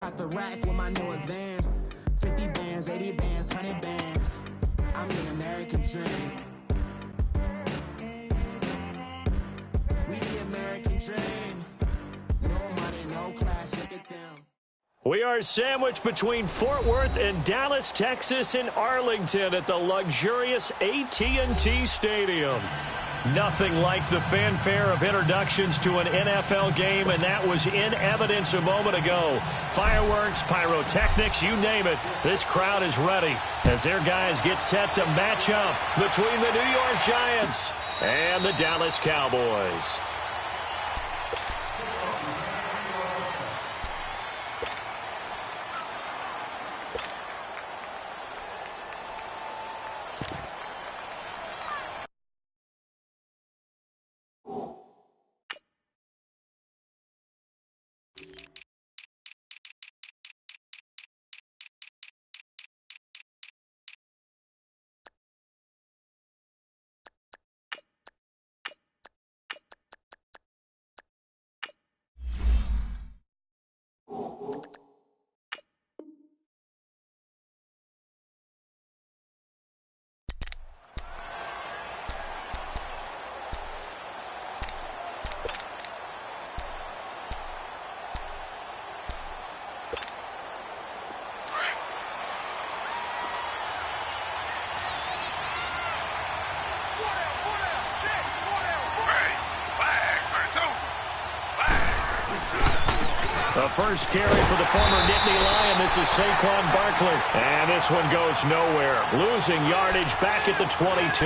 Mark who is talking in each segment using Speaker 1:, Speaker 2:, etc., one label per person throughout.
Speaker 1: out the rack with my new advance. 50 bands, 80 bands, 100 bands. I'm the American dream. We the American dream. No money, no class, look at them.
Speaker 2: We are sandwiched between Fort Worth and Dallas, Texas, and Arlington at the luxurious AT&T Stadium. Nothing like the fanfare of introductions to an NFL game, and that was in evidence a moment ago. Fireworks, pyrotechnics, you name it. This crowd is ready as their guys get set to match up between the New York Giants and the Dallas Cowboys. The first carry for the former Nittany Lion. This is Saquon Barkley. And this one goes nowhere. Losing yardage back at the 22.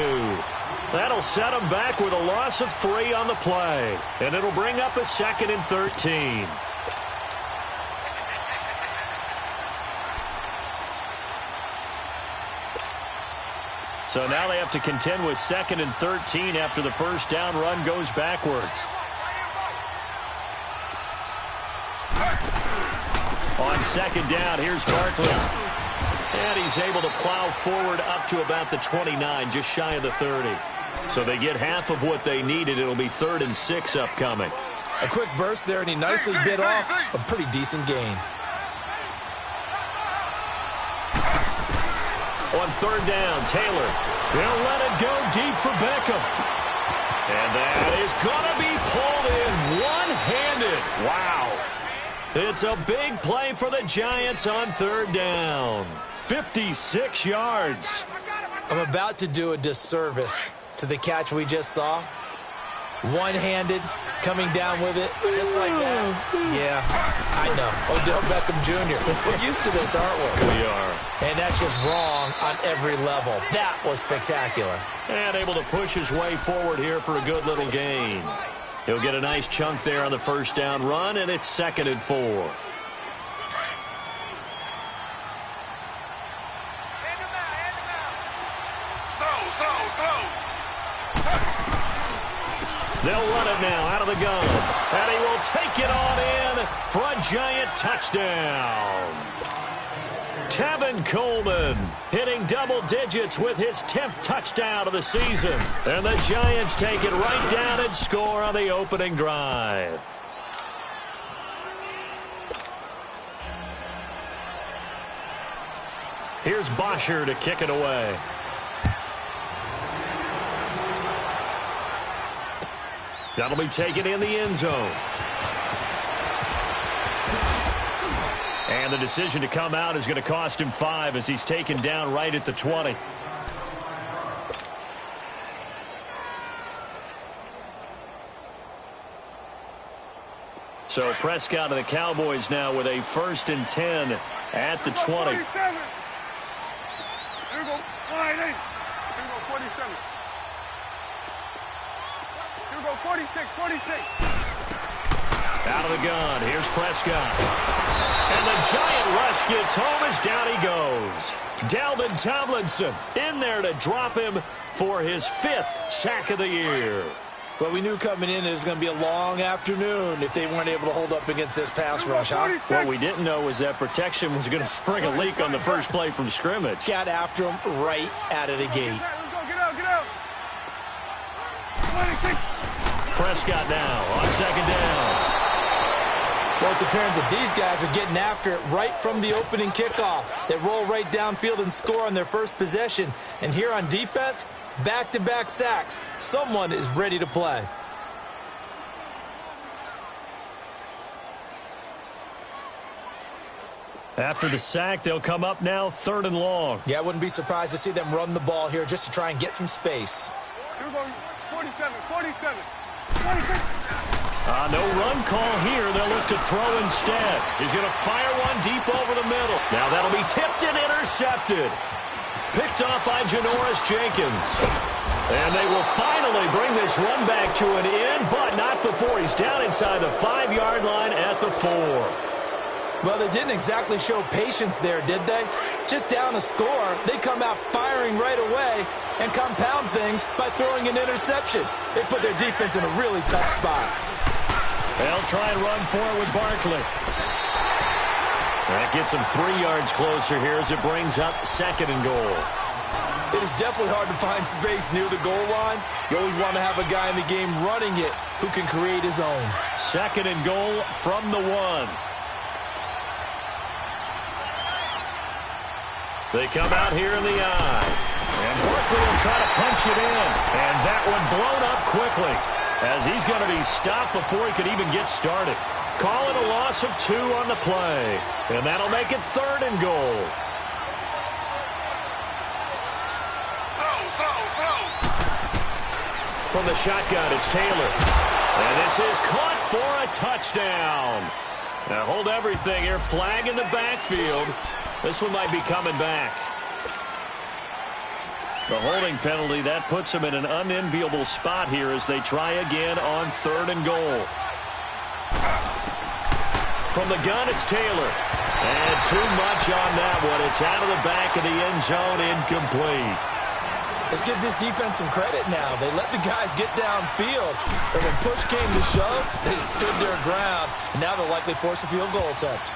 Speaker 2: That'll set him back with a loss of 3 on the play. And it'll bring up a 2nd and 13. So now they have to contend with 2nd and 13 after the first down run goes backwards. On 2nd down, here's Barkley. And he's able to plow forward up to about the 29, just shy of the 30. So they get half of what they needed. It'll be 3rd and 6 upcoming.
Speaker 3: A quick burst there, and he nicely bit off a pretty decent gain.
Speaker 2: On 3rd down, Taylor. They'll let it go deep for Beckham. And that is going to be pulled in one-handed. Wow. It's a big play for the Giants on 3rd down. 56 yards.
Speaker 3: I'm about to do a disservice to the catch we just saw. One-handed, coming down with it, just like that. Yeah, I know. Odell Beckham Jr. We're used to this, aren't we?
Speaker 2: We are.
Speaker 3: And that's just wrong on every level. That was spectacular.
Speaker 2: And able to push his way forward here for a good little gain. He'll get a nice chunk there on the first down run, and it's 2nd and 4. They'll run it now out of the gun. And he will take it on in for a Giant touchdown. Tevin Coleman hitting double digits with his 10th touchdown of the season. And the Giants take it right down and score on the opening drive. Here's Bosher to kick it away. That'll be taken in the end zone. And the decision to come out is going to cost him 5 as he's taken down right at the 20. So Prescott and the Cowboys now with a 1st and 10 at the 20.
Speaker 4: Here we go, 47. Here we go, 46.
Speaker 2: Out of the gun, here's Prescott. And the Giant rush gets home as down he goes. Dalvin Tomlinson in there to drop him for his 5th sack of the year.
Speaker 3: But we knew coming in it was going to be a long afternoon if they weren't able to hold up against this pass rush, huh?
Speaker 2: What we didn't know was that protection was going to spring a leak on the first play from scrimmage.
Speaker 3: Got after him right out of the gate.
Speaker 4: Let's go, get out. 26.
Speaker 2: Prescott now on 2nd down.
Speaker 3: Well, it's apparent that these guys are getting after it right from the opening kickoff. They roll right downfield and score on their first possession. And here on defense, back-to-back sacks. Someone is ready to play.
Speaker 2: After the sack, they'll come up now 3rd and long.
Speaker 3: Yeah, I wouldn't be surprised to see them run the ball here just to try and get some space.
Speaker 4: Here we go, 47, 47, 46.
Speaker 2: No run call here. They'll look to throw instead. He's going to fire one deep over the middle. Now that'll be tipped and intercepted. Picked off by Janoris Jenkins. And they will finally bring this run back to an end, but not before he's down inside the 5-yard line at the 4.
Speaker 3: Well, they didn't exactly show patience there, did they? Just down a score, they come out firing right away and compound things by throwing an interception. They put their defense in a really tough spot.
Speaker 2: They'll try and run for it with Barkley. That gets them 3 yards closer here as it brings up 2nd and goal.
Speaker 3: It is definitely hard to find space near the goal line. You always want to have a guy in the game running it who can create his own.
Speaker 2: 2nd and goal from the 1. They come out here in the eye. And Barkley will try to punch it in. And that one blown up quickly as he's going to be stopped before he could even get started. Call it a loss of 2 on the play. And that'll make it 3rd and goal. From the shotgun, it's Taylor. And this is caught for a touchdown. Now hold everything here. Flag in the backfield. This one might be coming back. The holding penalty, that puts them in an unenviable spot here as they try again on 3rd and goal. From the gun, it's Taylor. And too much on that one. It's out of the back of the end zone, incomplete.
Speaker 3: Let's give this defense some credit now. They let the guys get downfield. But when push came to shove, they stood their ground. And now they'll likely force a field goal attempt.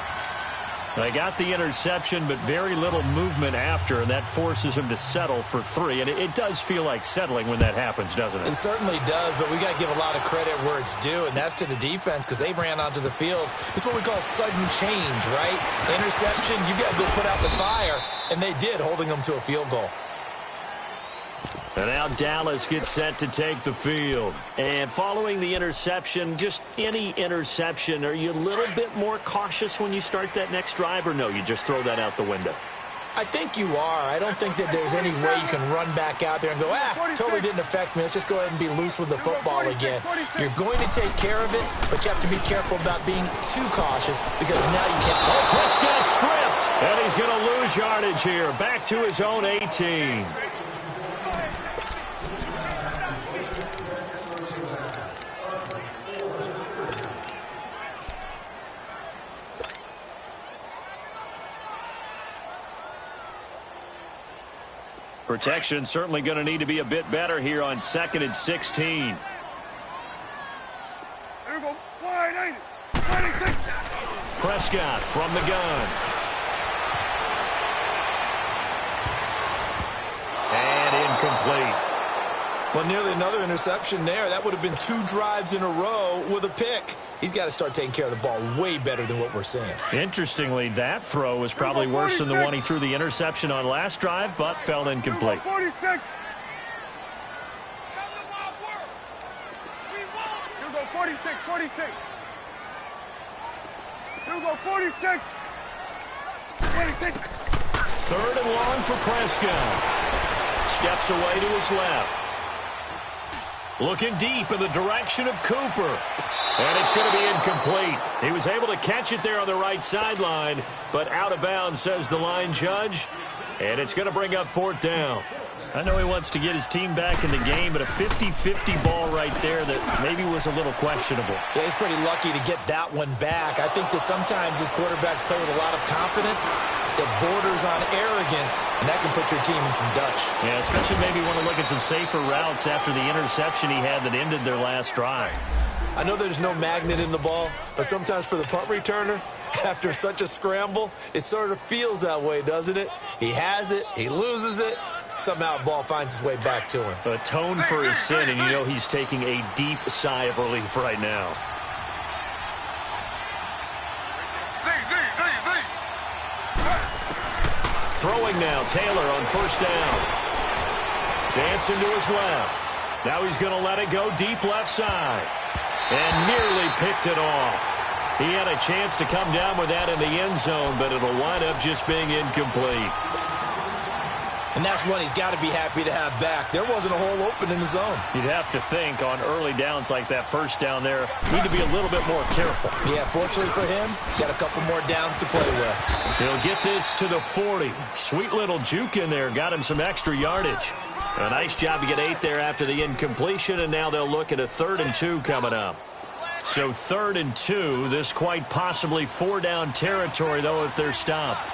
Speaker 2: They got the interception, but very little movement after, and that forces them to settle for 3. And it does feel like settling when that happens, doesn't it?
Speaker 3: It certainly does, but we got to give a lot of credit where it's due, and that's to the defense because they ran onto the field. It's what we call sudden change, right? Interception, you got to go put out the fire, and they did, holding them to a field goal.
Speaker 2: And now Dallas gets set to take the field. And following the interception, just any interception, are you a little bit more cautious when you start that next drive, or no, you just throw that out the window?
Speaker 3: I think you are. I don't think that there's any way you can run back out there and go, totally didn't affect me. Let's just go ahead and be loose with the football again. You're going to take care of it, but you have to be careful about being too cautious because now you can't.
Speaker 2: Oh, Prescott stripped, and he's going to lose yardage here. Back to his own 18. Protection certainly going to need to be a bit better here on 2nd and 16.
Speaker 4: Here we go. Wide 26.
Speaker 2: Prescott from the gun. And incomplete.
Speaker 3: Well, nearly another interception there. That would have been 2 drives in a row with a pick. He's got to start taking care of the ball way better than what we're seeing.
Speaker 2: Interestingly, that throw was probably worse than the one he threw the interception on last drive, but fell incomplete.
Speaker 4: 46. Here we go, 46, 46. Here we go, 46. 26.
Speaker 2: 3rd and long for Prescott. Steps away to his left. Looking deep in the direction of Cooper. And it's going to be incomplete. He was able to catch it there on the right sideline, but out of bounds, says the line judge. And it's going to bring up 4th down. I know he wants to get his team back in the game, but a 50-50 ball right there that maybe was a little questionable.
Speaker 3: Yeah, he's pretty lucky to get that one back. I think that sometimes his quarterbacks play with a lot of confidence that borders on arrogance, and that can put your team in some Dutch.
Speaker 2: Yeah, especially maybe want to look at some safer routes after the interception he had that ended their last drive.
Speaker 3: I know there's no magnet in the ball, but sometimes for the punt returner, after such a scramble, it sort of feels that way, doesn't it? He has it, he loses it, somehow the ball finds its way back to him.
Speaker 2: Atone for his sin, and you know he's taking a deep sigh of relief right now. Throwing now, Taylor on first down. Dancing to his left. Now he's going to let it go deep left side. And nearly picked it off. He had a chance to come down with that in the end zone, but it'll wind up just being incomplete.
Speaker 3: And that's one he's got to be happy to have back. There wasn't a hole open in the zone.
Speaker 2: You'd have to think on early downs like that first down there, need to be a little bit more careful.
Speaker 3: Yeah, fortunately for him, got a couple more downs to play with.
Speaker 2: He'll get this to the 40. Sweet little juke in there, got him some extra yardage. A nice job to get 8 there after the incompletion, and now they'll look at a 3rd and 2 coming up. So 3rd and 2, this quite possibly 4-down territory, though, if they're stopped.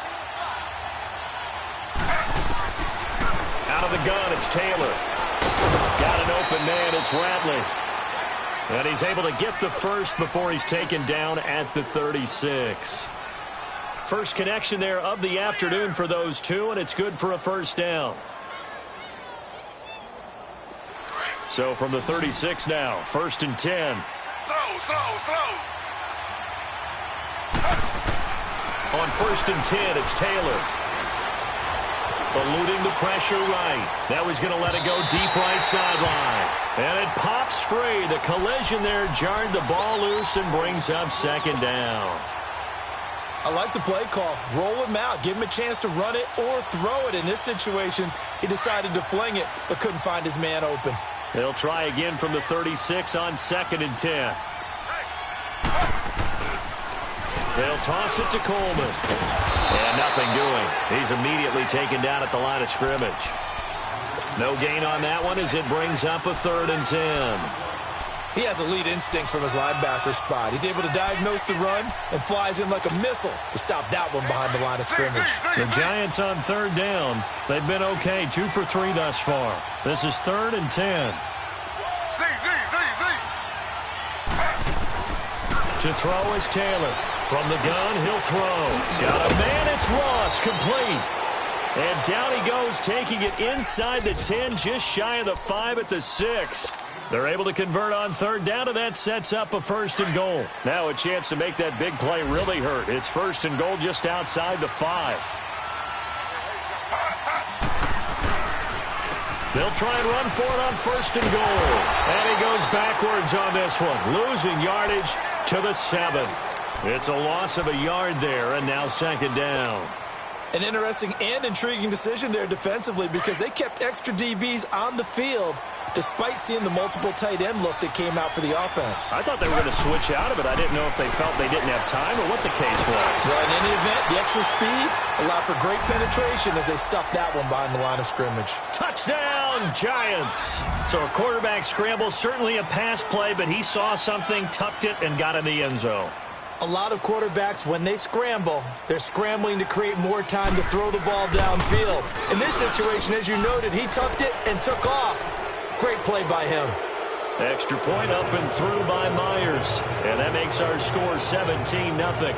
Speaker 2: Out of the gun, it's Taylor. Got an open man, it's Radley. And he's able to get the first before he's taken down at the 36. First connection there of the afternoon for those two, and it's good for a first down. So from the 36 now, 1st and 10.
Speaker 4: Slow.
Speaker 2: On 1st and 10, it's Taylor. Eluding the pressure right. Now he's going to let it go deep right sideline. And it pops free. The collision there jarred the ball loose and brings up 2nd down.
Speaker 3: I like the play call. Roll him out. Give him a chance to run it or throw it. In this situation, he decided to fling it, but couldn't find his man open.
Speaker 2: They'll try again from the 36 on 2nd and 10. They'll toss it to Coleman. And nothing doing. He's immediately taken down at the line of scrimmage. No gain on that one as it brings up a 3rd and 10.
Speaker 3: He has elite instincts from his linebacker spot. He's able to diagnose the run and flies in like a missile to stop that one behind the line of scrimmage.
Speaker 2: The Giants on 3rd down. They've been okay, 2 for 3 thus far. This is 3rd and 10. To throw is Taylor. From the gun, he'll throw. Got a man, it's Ross, complete. And down he goes, taking it inside the 10, just shy of the 5 at the 6. They're able to convert on 3rd down, and that sets up a 1st and goal. Now a chance to make that big play really hurt. It's 1st and goal just outside the 5. They'll try and run for it on 1st and goal. And he goes backwards on this one, losing yardage to the 7. It's a loss of a yard there, and now 2nd down.
Speaker 3: An interesting and intriguing decision there defensively because they kept extra DBs on the field despite seeing the multiple tight end look that came out for the offense.
Speaker 2: I thought they were going to switch out of it. I didn't know if they felt they didn't have time or what the case was.
Speaker 3: Well, in any event, the extra speed allowed for great penetration as they stuffed that one behind the line of scrimmage.
Speaker 2: Touchdown, Giants. So a quarterback scramble, certainly a pass play, but he saw something, tucked it, and got in the end zone.
Speaker 3: A lot of quarterbacks, when they scramble, they're scrambling to create more time to throw the ball downfield. In this situation, as you noted, he tucked it and took off. Great play by him.
Speaker 2: Extra point up and through by Myers. And that makes our score 17-0.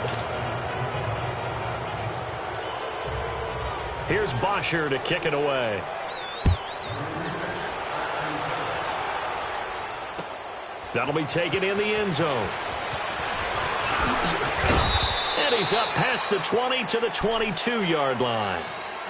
Speaker 2: Here's Bosher to kick it away. That'll be taken in the end zone. And he's up past the 20 to the 22-yard line.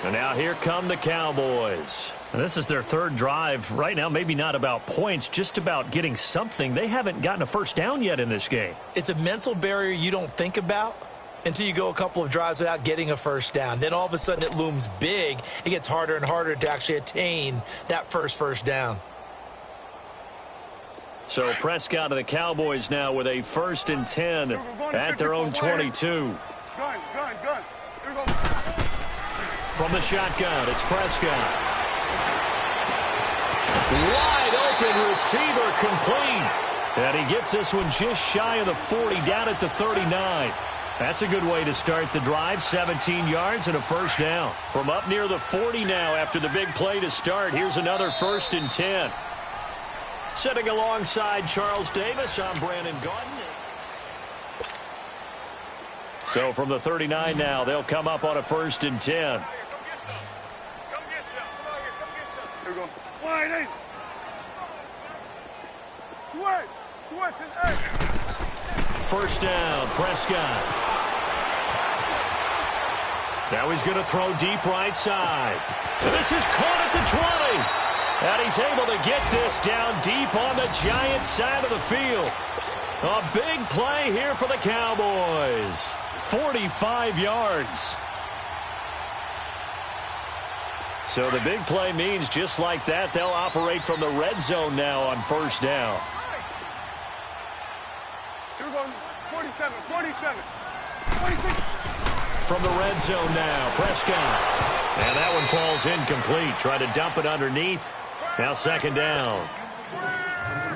Speaker 2: And now here come the Cowboys. And this is their 3rd drive. Right now, maybe not about points, just about getting something. They haven't gotten a first down yet in this game.
Speaker 3: It's a mental barrier you don't think about until you go a couple of drives without getting a first down. Then all of a sudden it looms big. It gets harder and harder to actually attain that first down.
Speaker 2: So Prescott of the Cowboys now with a 1st and 10 at their own 22.
Speaker 4: Gun. Here we go.
Speaker 2: From the shotgun, it's Prescott. Wide open receiver, complete. And he gets this one just shy of the 40, down at the 39. That's a good way to start the drive. 17 yards and a first down. From up near the 40 now after the big play to start. Here's another 1st and 10. Sitting alongside Charles Davis, I'm Brandon Gordon. So from the 39 now, they'll come up on a 1st and 10.
Speaker 4: Come get some. Here we go. Wide in. Switch and eight.
Speaker 2: First down, Prescott. Now he's going to throw deep right side. And this is caught at the 20. And he's able to get this down deep on the Giants side of the field. A big play here for the Cowboys. 45 yards. So the big play means just like that, they'll operate from the red zone now on first down.
Speaker 4: 47, 47, 46.
Speaker 2: From the red zone now, Prescott. And that one falls incomplete. Try to dump it underneath. Now second down.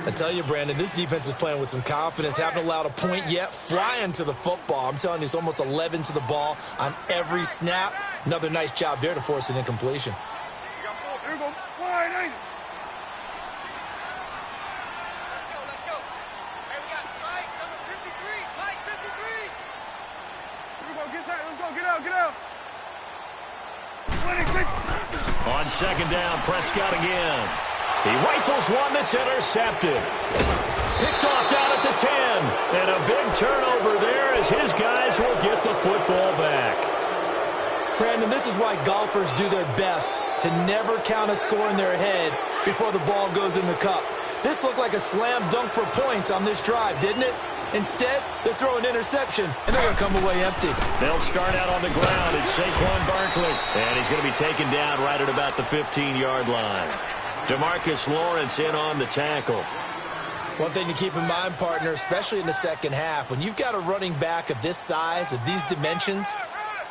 Speaker 3: I tell you, Brandon, this defense is playing with some confidence. Haven't allowed a point yet. Flying to the football. I'm telling you, it's almost 11 to the ball on every snap. Another nice job there to force an incompletion.
Speaker 4: Here we go. Wide 90. Let's go. Hey, we got Mike, number 53. Mike, 53. Here we go. Get that. Let's go. Get out. 26.
Speaker 2: On second down, Prescott again. He rifles one that's intercepted. Picked off down at the 10. And a big turnover there as his guys will get the football back.
Speaker 3: Brandon, this is why golfers do their best to never count a score in their head before the ball goes in the cup. This looked like a slam dunk for points on this drive, didn't it? Instead, they throw an interception, and they're going to come away empty.
Speaker 2: They'll start out on the ground. It's Saquon Barkley. And he's going to be taken down right at about the 15-yard line. DeMarcus Lawrence in on the tackle.
Speaker 3: One thing to keep in mind, partner, especially in the second half, when you've got a running back of this size, of these dimensions,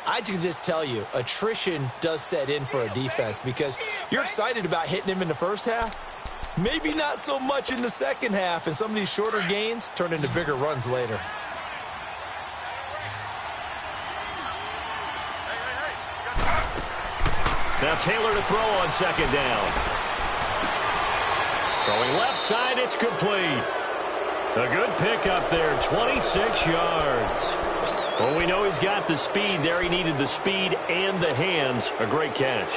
Speaker 3: I can just tell you, attrition does set in for a defense because you're excited about hitting him in the first half. Maybe not so much in the second half, and some of these shorter gains turn into bigger runs later.
Speaker 2: Now Taylor to throw on second down. Throwing left side, it's complete. A good pickup there, 26 yards. Well, we know he's got the speed there. He needed the speed and the hands. A great catch.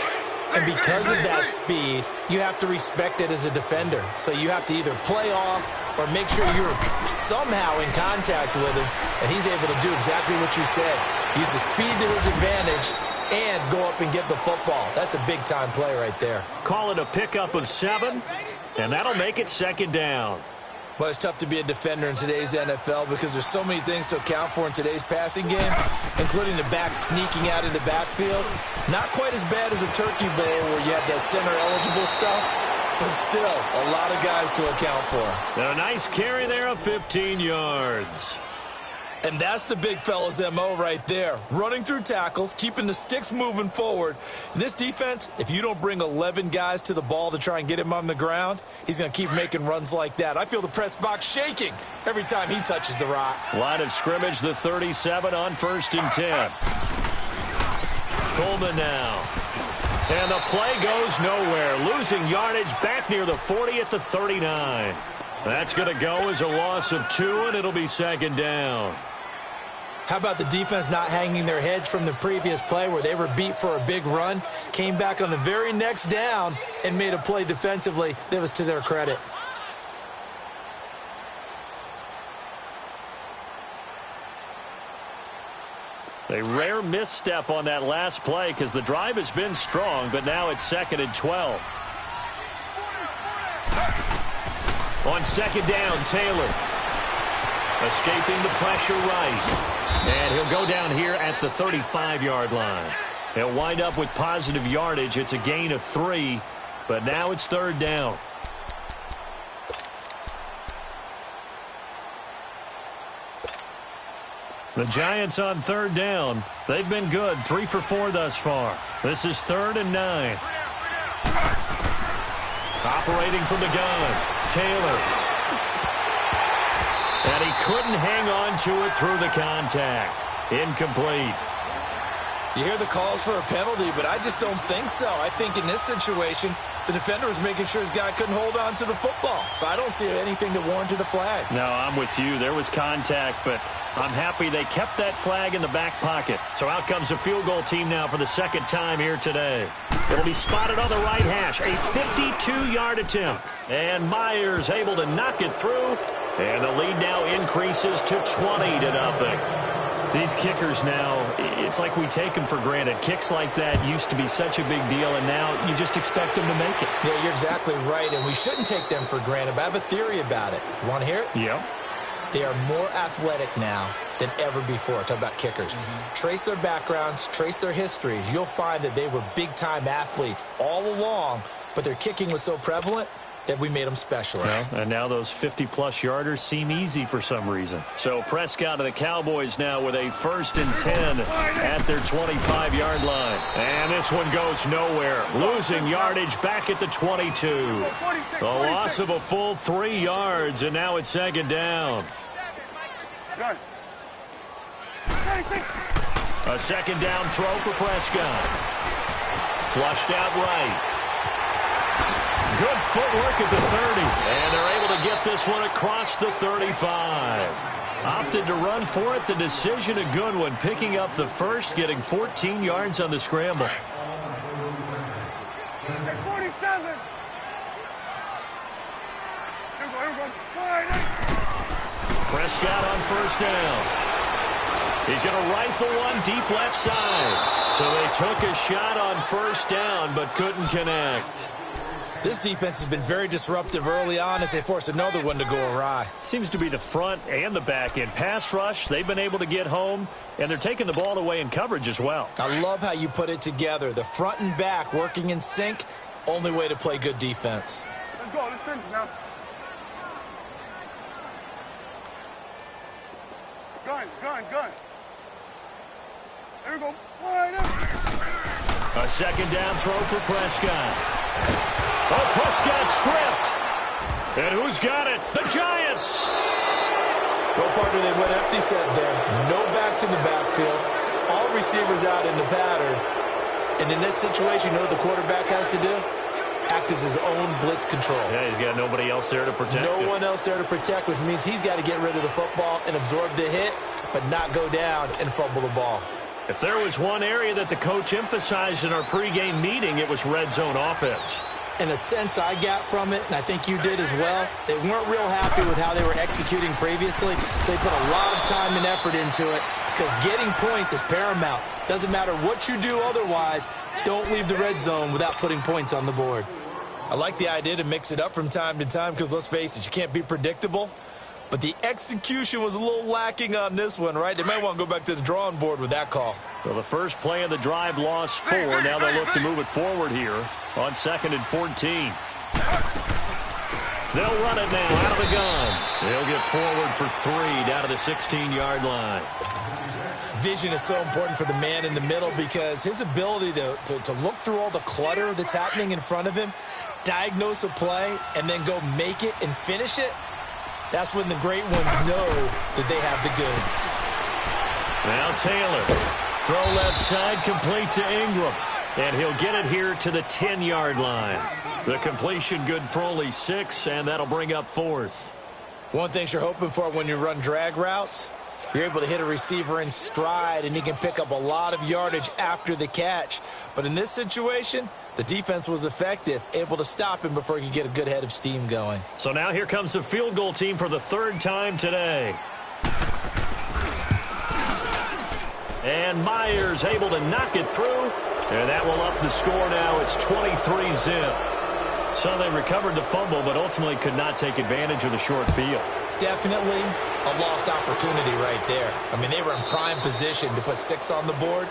Speaker 3: And because of that speed, you have to respect it as a defender. So you have to either play off or make sure you're somehow in contact with him, and he's able to do exactly what you said. Use the speed to his advantage and go up and get the football. That's a big-time play right there.
Speaker 2: Call it a pickup of 7, and that'll make it second down.
Speaker 3: Well, it's tough to be a defender in today's NFL because there's so many things to account for in today's passing game, including the back sneaking out of the backfield. Not quite as bad as a turkey bowl where you have that center-eligible stuff, but still a lot of guys to account for.
Speaker 2: And a nice carry there of 15 yards.
Speaker 3: And that's the big fella's MO right there. Running through tackles, keeping the sticks moving forward. In this defense, if you don't bring 11 guys to the ball to try and get him on the ground, he's going to keep making runs like that. I feel the press box shaking every time he touches the rock.
Speaker 2: Line of scrimmage, the 37 on 1st and 10. Coleman now. And the play goes nowhere. Losing yardage back near the 40 at the 39. That's going to go as a loss of 2, and it'll be second down.
Speaker 3: How about the defense not hanging their heads from the previous play where they were beat for a big run, came back on the very next down and made a play defensively that was to their credit.
Speaker 2: A rare misstep on that last play because the drive has been strong, but now it's 2nd and 12. On second down, Taylor. Escaping the pressure right. And he'll go down here at the 35-yard line. He'll wind up with positive yardage. It's a gain of 3, but now it's 3rd down. The Giants on 3rd down. They've been good, 3 for 4 thus far. This is 3rd and 9. Operating from the gun, Taylor. And he couldn't hang on to it through the contact. Incomplete.
Speaker 3: You hear the calls for a penalty, but I just don't think so. I think in this situation, the defender was making sure his guy couldn't hold on to the football. So I don't see anything that warranted a flag.
Speaker 2: No, I'm with you. There was contact, but I'm happy they kept that flag in the back pocket. So out comes a field goal team now for the 2nd time here today. It'll be spotted on the right hash. A 52-yard attempt. And Myers able to knock it through. And the lead now increases to 20-0. These kickers now, it's like we take them for granted. Kicks like that used to be such a big deal, and now you just expect them to make it.
Speaker 3: Yeah, you're exactly right, and we shouldn't take them for granted, but I have a theory about it. You want to hear it?
Speaker 2: Yep.
Speaker 3: They are more athletic now than ever before. Talk about kickers. Trace their backgrounds, trace their histories. You'll find that they were big-time athletes all along, but their kicking was so prevalent that we made them specialists.
Speaker 2: Well, and now those 50-plus yarders seem easy for some reason. So Prescott of the Cowboys now with a 1st and 10 at their 25-yard line. And this one goes nowhere. Losing yardage back at the 22. The loss of a full 3 yards, and now it's 2nd down. A 2nd down throw for Prescott. Flushed out right. Good footwork at the 30, and they're able to get this one across the 35. Opted to run for it. The decision a good one, picking up the first, getting 14 yards on the scramble.
Speaker 4: 47.
Speaker 2: Prescott on 1st down. He's going to rifle one deep left side. So they took a shot on 1st down, but couldn't connect.
Speaker 3: This defense has been very disruptive early on as they force another one to go awry.
Speaker 2: Seems to be the front and the back end. Pass rush, they've been able to get home, and they're taking the ball away in coverage as well.
Speaker 3: I love how you put it together. The front and back working in sync, only way to play good defense.
Speaker 4: Let's go. Let's finish now. Gun. There we go.
Speaker 2: A 2nd down throw for Prescott. Oh, Prescott stripped. And who's got it? The Giants.
Speaker 3: Go partner, they went empty set there. No backs in the backfield. All receivers out in the pattern. And in this situation, you know what the quarterback has to do? Act as his own blitz control.
Speaker 2: Yeah, he's got nobody else there to protect him.
Speaker 3: No one else there to protect, which means he's got to get rid of the football and absorb the hit, but not go down and fumble the ball.
Speaker 2: If there was one area that the coach emphasized in our pregame meeting, it was red zone offense.
Speaker 3: In a sense I got from it, and I think you did as well, they weren't real happy with how they were executing previously, so they put a lot of time and effort into it because getting points is paramount. Doesn't matter what you do otherwise, don't leave the red zone without putting points on the board. I like the idea to mix it up from time to time because, let's face it, you can't be predictable. But the execution was a little lacking on this one, right? They might want to go back to the drawing board with that call.
Speaker 2: Well, the first play of the drive lost 4. Now they'll look to move it forward here on 2nd and 14. They'll run it now out of the gun. They'll get forward for 3 down to the 16-yard line.
Speaker 3: Vision is so important for the man in the middle because his ability to look through all the clutter that's happening in front of him, diagnose a play, and then go make it and finish it, that's when the great ones know that they have the goods.
Speaker 2: Now Taylor. Throw left side, complete to Ingram. And he'll get it here to the 10-yard line. The completion good for only 6, and that'll bring up 4th.
Speaker 3: One thing you're hoping for when you run drag routes, you're able to hit a receiver in stride, and he can pick up a lot of yardage after the catch. But in this situation, the defense was effective, able to stop him before he could get a good head of steam going.
Speaker 2: So now here comes the field goal team for the 3rd time today. And Myers able to knock it through. And that will up the score now. It's 23-zip. So they recovered the fumble, but ultimately could not take advantage of the short field.
Speaker 3: Definitely a lost opportunity right there. I mean, they were in prime position to put 6 on the board.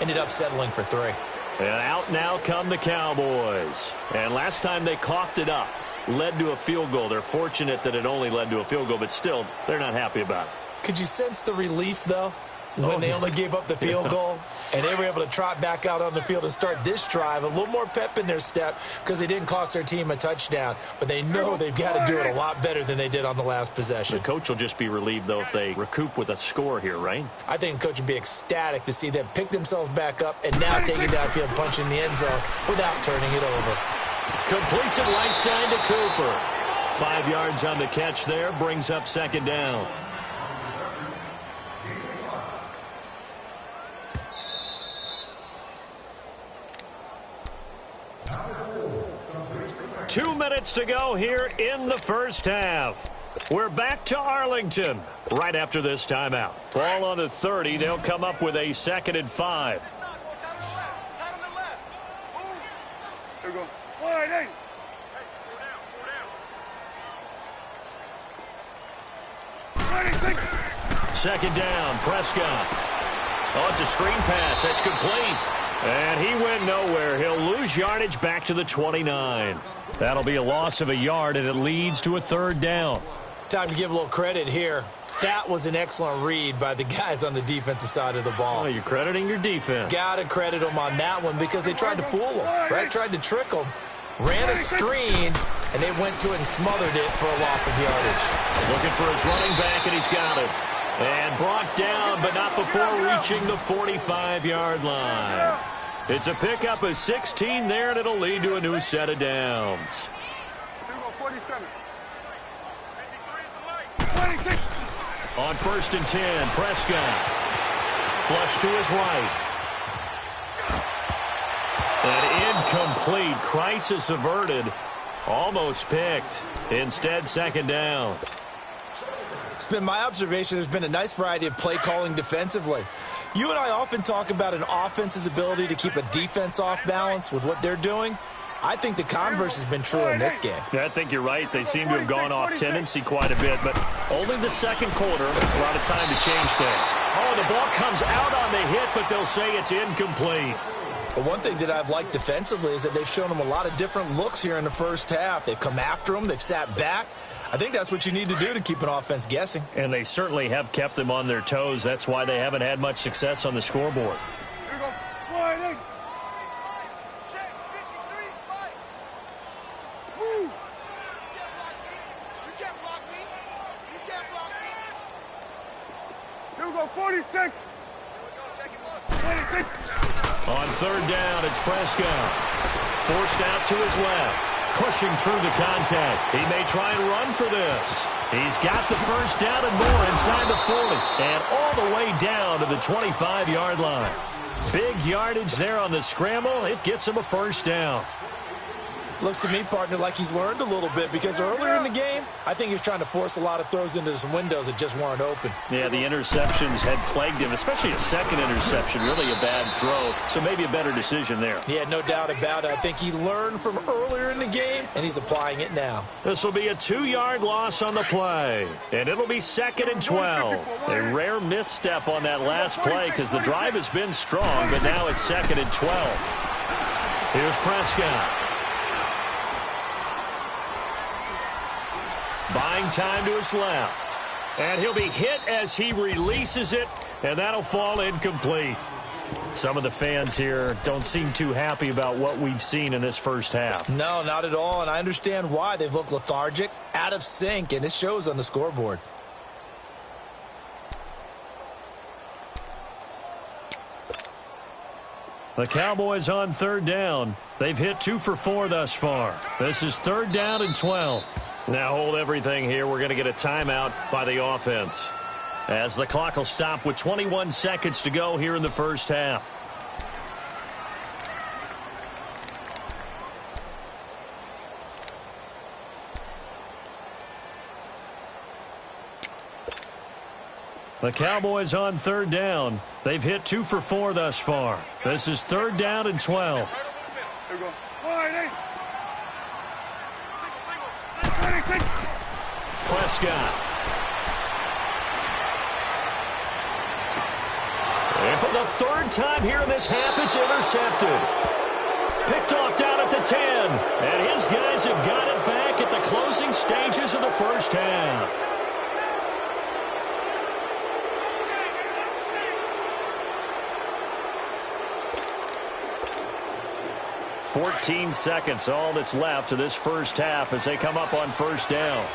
Speaker 3: Ended up settling for 3.
Speaker 2: And out now come the Cowboys. And last time they coughed it up. Led to a field goal. They're fortunate that it only led to a field goal, but still, they're not happy about it.
Speaker 3: Could you sense the relief, though? When they only gave up the field goal and they were able to trot back out on the field and start this drive, a little more pep in their step because they didn't cost their team a touchdown. But they know they've got to do it a lot better than they did on the last possession.
Speaker 2: The coach will just be relieved, though, if they recoup with a score here, right?
Speaker 3: I think the coach would be ecstatic to see them pick themselves back up and now take it downfield, punch in the end zone without turning it over.
Speaker 2: Completes it right side to Cooper. 5 yards on the catch there, brings up 2nd down. Two minutes to go here in the first half. We're back to Arlington. right after this timeout. Ball on the 30. They'll come up with a 2nd and 5.
Speaker 4: Here we go. All right, hey.
Speaker 2: Second down, Prescott. Oh, it's a screen pass. That's complete. And he went nowhere. He'll lose yardage back to the 29. That'll be a loss of a yard, and it leads to a 3rd down.
Speaker 3: Time to give a little credit here. That was an excellent read by the guys on the defensive side of the ball.
Speaker 2: Oh, you're crediting your defense.
Speaker 3: Got to credit them on that one because they tried to fool them, right? Tried to trick them. Ran a screen, and they went to it and smothered it for a loss of yardage.
Speaker 2: Looking for his running back, and he's got it. And brought down, but not before reaching the 45-yard line. It's a pickup of 16 there, and it'll lead to a new set of downs.
Speaker 4: Here we go, 47.
Speaker 2: On 1st and 10, Prescott. Flush to his right. And incomplete. Crisis averted. Almost picked. Instead, 2nd down.
Speaker 3: It's been my observation there's been a nice variety of play calling defensively. You and I often talk about an offense's ability to keep a defense off balance with what they're doing. I think the converse has been true in this game.
Speaker 2: Yeah, I think you're right. They seem to have gone off tendency quite a bit, but only the 2nd quarter, a lot of time to change things. Oh, the ball comes out on the hit, but they'll say it's incomplete.
Speaker 3: Well, one thing that I've liked defensively is that they've shown them a lot of different looks here in the first half. They've come after them. They've sat back. I think that's what you need to do to keep an offense guessing.
Speaker 2: And they certainly have kept them on their toes. That's why they haven't had much success on the scoreboard.
Speaker 4: Here we go. Wide in. Check, 53, fight. Woo. You can't block me. You can't block me. Here we go, 46. Here we go, check it, 46.
Speaker 2: On 3rd down, it's Prescott. Forced out to his left. Pushing through the contact. He may try and run for this. He's got the 1st down and more inside the 40. And all the way down to the 25-yard line. Big yardage there on the scramble. It gets him a 1st down.
Speaker 3: Looks to me, partner, like he's learned a little bit because earlier in the game, I think he was trying to force a lot of throws into some windows that just weren't open.
Speaker 2: Yeah, the interceptions had plagued him, especially a 2nd interception. Really a bad throw, so maybe a better decision there.
Speaker 3: Yeah, no doubt about it. I think he learned from earlier in the game, and he's applying it now.
Speaker 2: This will be a 2-yard loss on the play, and it'll be 2nd and 12. A rare misstep on that last play because the drive has been strong, but now it's 2nd and 12. Here's Prescott. Buying time to his left. And he'll be hit as he releases it, and that'll fall incomplete. Some of the fans here don't seem too happy about what we've seen in this first half.
Speaker 3: No, not at all, and I understand why. They've looked lethargic, out of sync, and it shows on the scoreboard.
Speaker 2: The Cowboys on 3rd down. They've hit 2 for 4 thus far. This is 3rd down and 12. Now hold everything here. We're going to get a timeout by the offense, as the clock will stop with 21 seconds to go here in the first half. The Cowboys on 3rd down. They've hit 2 for 4 thus far. This is 3rd down and 12.
Speaker 4: Here we go. Wide in.
Speaker 2: Prescott. And for the 3rd time here in this half, it's intercepted. Picked off down at the 10. And his guys have got it back at the closing stages of the first half. "14 seconds, all that's left of this first half as they come up on 1st down.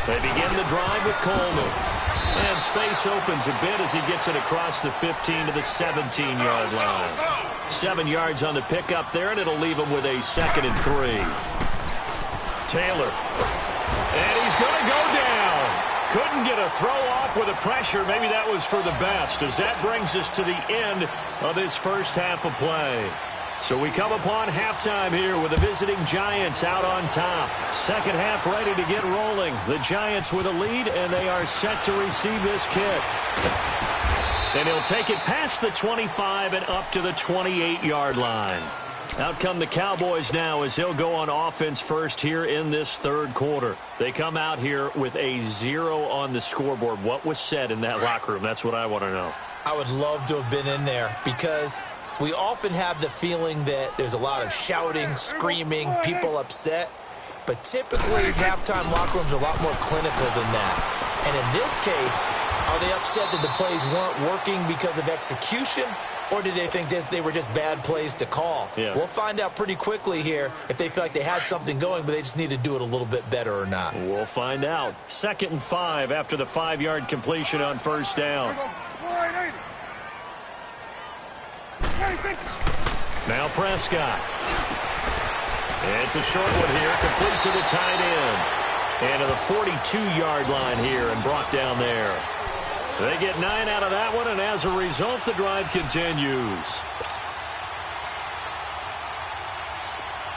Speaker 2: They begin the drive with Coleman. And space opens a bit as he gets it across the 15 to the 17-yard line. 7 yards on the pickup there, and it'll leave him with a 2nd and 3. Taylor. And he's going to go down. Couldn't get a throw off with the pressure. Maybe that was for the best, as that brings us to the end of this first half of play. So we come upon halftime here with the visiting Giants out on top. Second half ready to get rolling. The Giants with a lead, and they are set to receive this kick. And he'll take it past the 25 and up to the 28-yard line. Out come the Cowboys now as he'll go on offense first here in this third quarter. They come out here with a 0 on the scoreboard. What was said in that locker room? That's what I want to know.
Speaker 3: I would love to have been in there because we often have the feeling that there's a lot of shouting, screaming, people upset. But typically, halftime locker rooms are a lot more clinical than that. And in this case, are they upset that the plays weren't working because of execution? Or did they think they were just bad plays to call?
Speaker 2: Yeah.
Speaker 3: We'll find out pretty quickly here if they feel like they had something going, but they just need to do it a little bit better or not.
Speaker 2: We'll find out. 2nd and 5 after the 5-yard completion on first down. Now Prescott. It's a short one here, complete to the tight end. And to the 42-yard line here and brought down there. They get 9 out of that one, and as a result, the drive continues.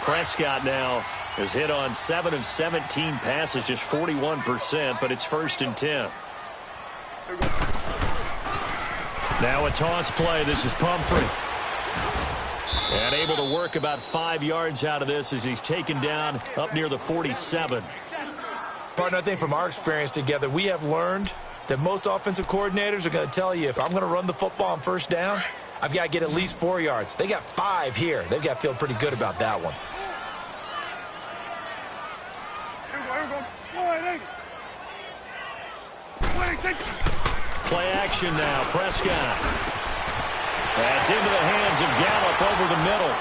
Speaker 2: Prescott now has hit on 7 of 17 passes, just 41%, but it's 1st and 10. Now a toss play. This is Pumphrey. And able to work about 5 yards out of this as he's taken down up near the 47.
Speaker 3: Partner, I think from our experience together, we have learned that most offensive coordinators are going to tell you, if I'm going to run the football on first down, I've got to get at least 4 yards. They got 5 here. They've got to feel pretty good about that one.
Speaker 2: Play action now. Prescott. That's into the hands of Gallup over the middle.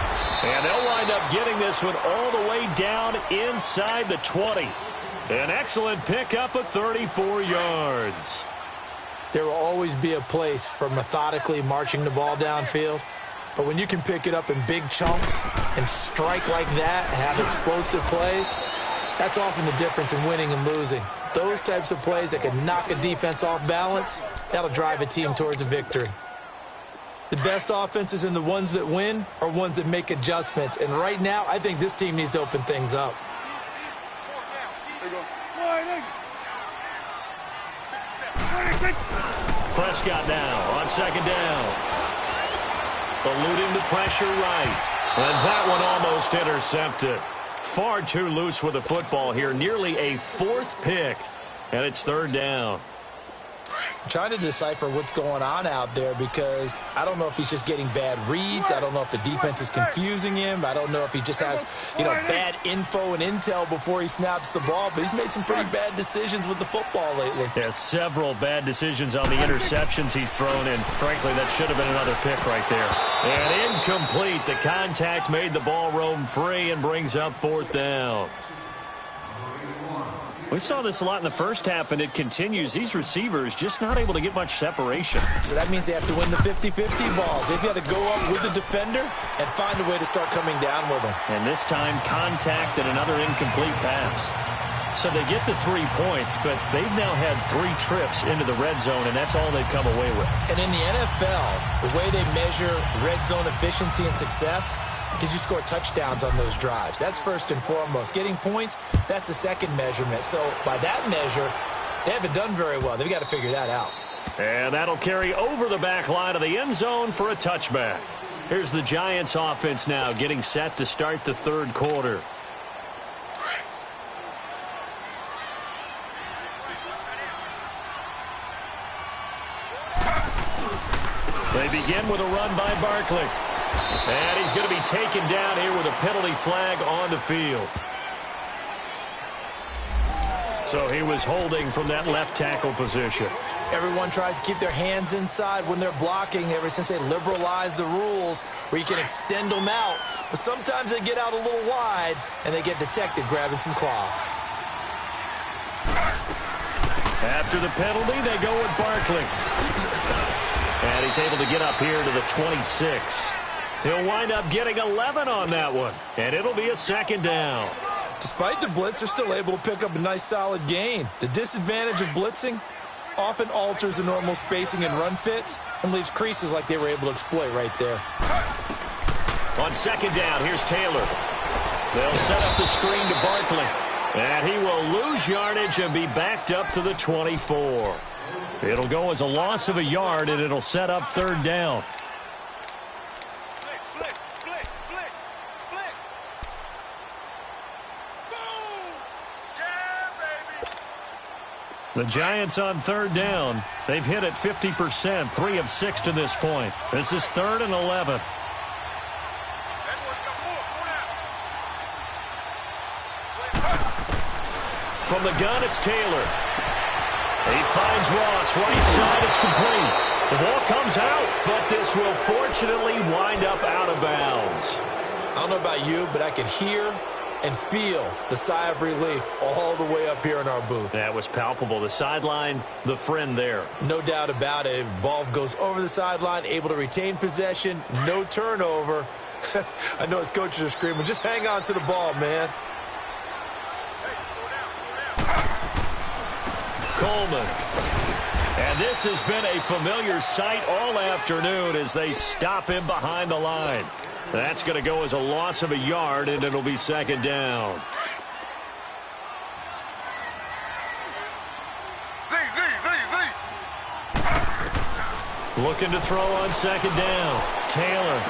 Speaker 2: And they'll wind up getting this one all the way down inside the 20. An excellent pickup of 34 yards.
Speaker 3: There will always be a place for methodically marching the ball downfield. But when you can pick it up in big chunks and strike like that, have explosive plays, that's often the difference in winning and losing. Those types of plays that can knock a defense off balance, that'll drive a team towards a victory. The best offenses and the ones that win are ones that make adjustments. And right now, I think this team needs to open things up.
Speaker 2: Prescott now on 2nd down. Eluding the pressure right. And that one almost intercepted. Far too loose with the football here. Nearly a 4th pick. And it's 3rd down.
Speaker 3: I'm trying to decipher what's going on out there because I don't know if he's just getting bad reads. I don't know if the defense is confusing him. I don't know if he just has, bad info and intel before he snaps the ball. But he's made some pretty bad decisions with the football lately.
Speaker 2: Yeah, several bad decisions on the interceptions he's thrown, and frankly, that should have been another pick right there. And incomplete. The contact made the ball roam free and brings up 4th down. We saw this a lot in the first half, and it continues. These receivers just not able to get much separation.
Speaker 3: So that means they have to win the 50-50 balls. They've got to go up with the defender and find a way to start coming down with them.
Speaker 2: And this time, contact and another incomplete pass. So they get the 3 points, but they've now had 3 trips into the red zone, and that's all they've come away with.
Speaker 3: And in the NFL, the way they measure red zone efficiency and success, did you score touchdowns on those drives? That's first and foremost. Getting points, that's the second measurement. So by that measure, they haven't done very well. They've got to figure that out.
Speaker 2: And that'll carry over the back line of the end zone for a touchback. Here's the Giants offense now getting set to start the 3rd quarter. They begin with a run by Barkley. And he's going to be taken down here with a penalty flag on the field. So he was holding from that left tackle position.
Speaker 3: Everyone tries to keep their hands inside when they're blocking ever since they liberalized the rules where you can extend them out. But sometimes they get out a little wide and they get detected grabbing some cloth.
Speaker 2: After the penalty, they go with Barkley. And he's able to get up here to the 26. He'll wind up getting 11 on that one, and it'll be a 2nd down.
Speaker 3: Despite the blitz, they're still able to pick up a nice, solid gain. The disadvantage of blitzing often alters the normal spacing and run fits and leaves creases like they were able to exploit right there.
Speaker 2: On second down, here's Taylor. They'll set up the screen to Barkley. And he will lose yardage and be backed up to the 24. It'll go as a loss of a yard, and it'll set up third down.
Speaker 4: Blitz, blitz, blitz, blitz. Boom! Yeah, baby!
Speaker 2: The Giants on third down. They've hit it 50%, 3 of 6 to this point. This is 3rd and 11. From the gun, it's Taylor. He finds Ross, right side, it's complete. The ball comes out, but this will fortunately wind up out of bounds.
Speaker 3: I don't know about you, but I could hear and feel the sigh of relief all the way up here in our booth.
Speaker 2: That was palpable. The sideline, the friend there.
Speaker 3: No doubt about it. If the ball goes over the sideline, able to retain possession, no turnover. I know his coaches are screaming, just hang on to the ball, man.
Speaker 2: Coleman. And this has been a familiar sight all afternoon as they stop him behind the line. That's going to go as a loss of a yard, and it'll be second down. Looking to throw on second down. Taylor.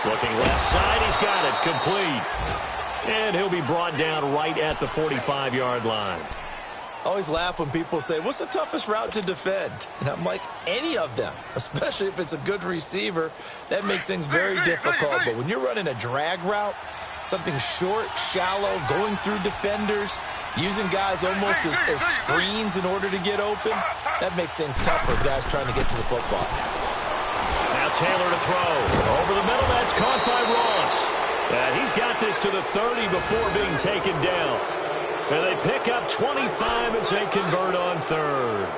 Speaker 2: Looking left side. He's got it. Complete. And he'll be brought down right at the 45-yard line.
Speaker 3: I always laugh when people say, what's the toughest route to defend? And I'm like, any of them, especially if it's a good receiver. That makes things very difficult. But when you're running a drag route, something short, shallow, going through defenders, using guys almost as screens in order to get open, that makes things tougher for guys trying to get to the football.
Speaker 2: Now Taylor to throw. Over the middle, that's caught by Ross. And he's got this to the 30 before being taken down. And they pick up 25 as they convert on third.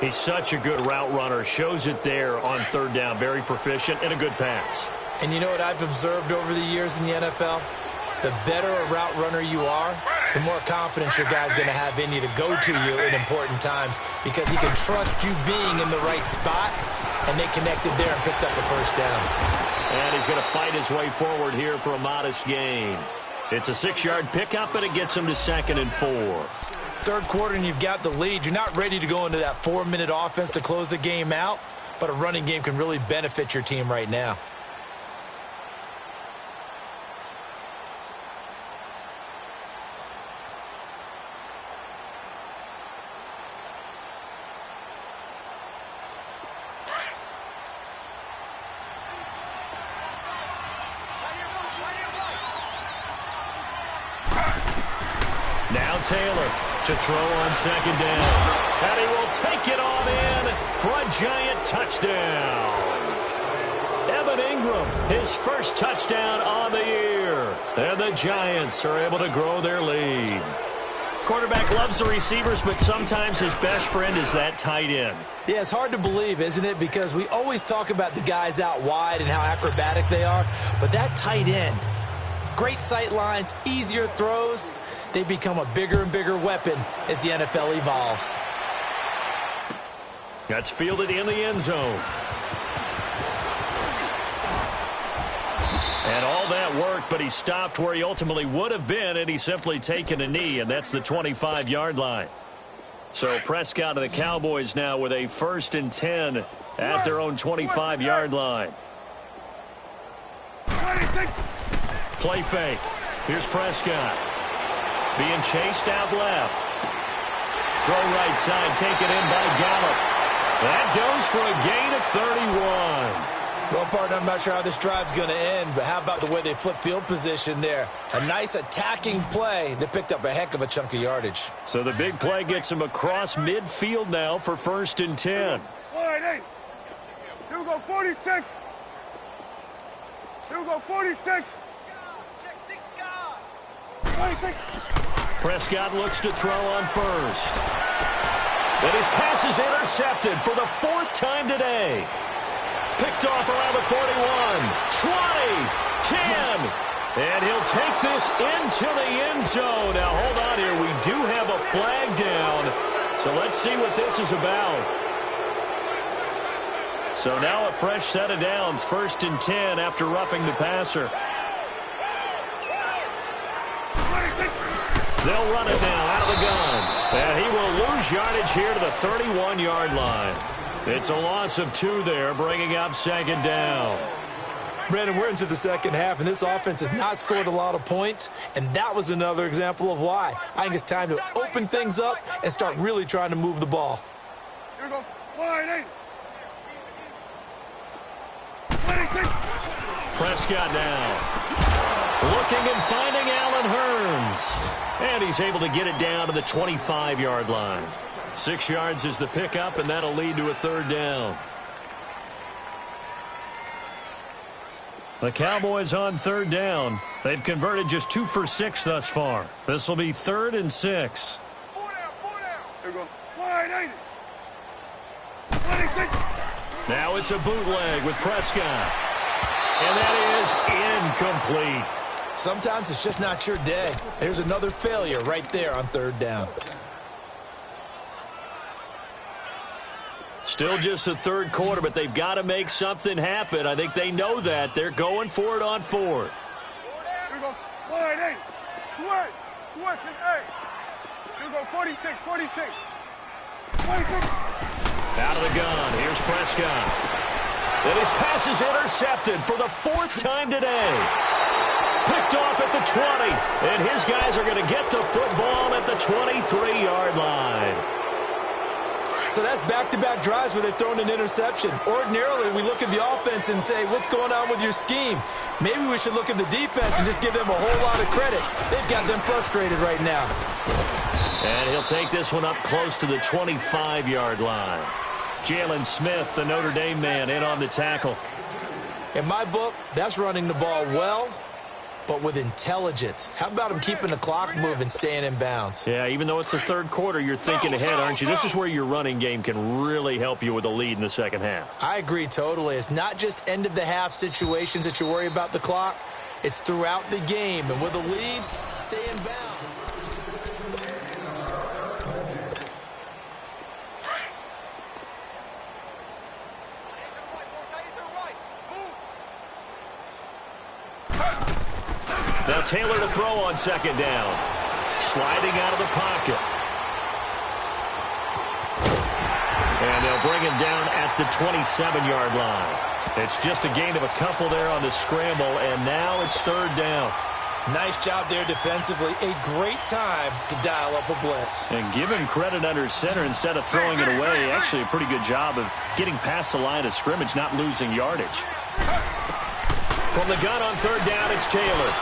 Speaker 2: He's such a good route runner. Shows it there on third down. Very proficient and a good pass.
Speaker 3: And you know what I've observed over the years in the NFL? The better a route runner you are, the more confidence your guy's going to have in you to go to you in important times because he can trust you being in the right spot, and they connected there and picked up a first down.
Speaker 2: And he's going to fight his way forward here for a modest gain. It's a 6-yard pickup, and it gets him to 2nd and 4.
Speaker 3: Third quarter, and you've got the lead. You're not ready to go into that 4-minute offense to close the game out, but a running game can really benefit your team right now.
Speaker 2: Taylor to throw on second down. And he will take it on in for a Giant touchdown. Evan Ingram, his first touchdown on the year. And the Giants are able to grow their lead. Quarterback loves the receivers, but sometimes his best friend is that tight end.
Speaker 3: Yeah, it's hard to believe, isn't it? Because we always talk about the guys out wide and how acrobatic they are. But that tight end, great sight lines, easier throws, they become a bigger and bigger weapon as the NFL evolves.
Speaker 2: That's fielded in the end zone. And all that worked, but he stopped where he ultimately would have been, and he's simply taken a knee, and that's the 25-yard line. So Prescott and the Cowboys now with a 1st and 10 at their own 25-yard line. Play fake. Here's Prescott. Being chased out left. Throw right side, taken in by Gallup. That goes for a gain of 31.
Speaker 3: Well, partner, I'm not sure how this drive's going to end, but how about the way they flip field position there? A nice attacking play that picked up a heck of a chunk of yardage.
Speaker 2: So the big play gets him across midfield now for 1st and 10.
Speaker 4: All right, hey. Here we go, 46. Here we go, 46. 26.
Speaker 2: Prescott looks to throw on first. And his pass is intercepted for the 4th time today. Picked off around the 41, 20, 10. And he'll take this into the end zone. Now, hold on here. We do have a flag down. So let's see what this is about. So now a fresh set of downs, 1st and 10 after roughing the passer. They'll run it now out of the gun. And he will lose yardage here to the 31-yard line. It's a loss of 2 there, bringing up 2nd down.
Speaker 3: Brandon, we're into the second half, and this offense has not scored a lot of points, and that was another example of why. I think it's time to open things up and start really trying to move the ball.
Speaker 4: Here we go. Wide 8. 26.
Speaker 2: Prescott now. Looking and finding Allen Hurns. And he's able to get it down to the 25-yard line. 6 yards is the pickup, and that'll lead to a 3rd down. The Cowboys on 3rd down. They've converted just 2 for 6 thus far. This will be 3rd and 6.
Speaker 4: 4 down, 4 down. Here we go. Wide 80. 26.
Speaker 2: Now it's a bootleg with Prescott. And that is incomplete.
Speaker 3: Sometimes it's just not your day. There's another failure right there on 3rd down.
Speaker 2: Still just the 3rd quarter, but they've got to make something happen. I think they know that. They're going for it on 4th.
Speaker 4: Here we go. Wide 8. Switch. Switch and 8. Here we go. 46. 46. 26.
Speaker 2: Out of the gun. Here's Prescott. And his pass is intercepted for the 4th time today. Picked off at the 20. And his guys are going to get the football at the 23-yard line.
Speaker 3: So that's back-to-back drives where they've thrown an interception. Ordinarily, we look at the offense and say, what's going on with your scheme? Maybe we should look at the defense and just give them a whole lot of credit. They've got them frustrated right now.
Speaker 2: And he'll take this one up close to the 25-yard line. Jalen Smith, the Notre Dame man, in on the tackle.
Speaker 3: In my book, that's running the ball well, but with intelligence. How about him keeping the clock moving, staying in bounds?
Speaker 2: Yeah, even though it's the 3rd quarter, you're thinking ahead, aren't you? This is where your running game can really help you with a lead in the second half.
Speaker 3: I agree totally. It's not just end-of-the-half situations that you worry about the clock. It's throughout the game. And with a lead, stay in bounds.
Speaker 2: Now Taylor to throw on 2nd down. Sliding out of the pocket. And they'll bring him down at the 27-yard line. It's just a gain of a couple there on the scramble, and now it's 3rd down.
Speaker 3: Nice job there defensively. A great time to dial up a blitz.
Speaker 2: And give him credit under center instead of throwing it away. Actually, a pretty good job of getting past the line of scrimmage, not losing yardage. From the gun on 3rd down, it's Taylor.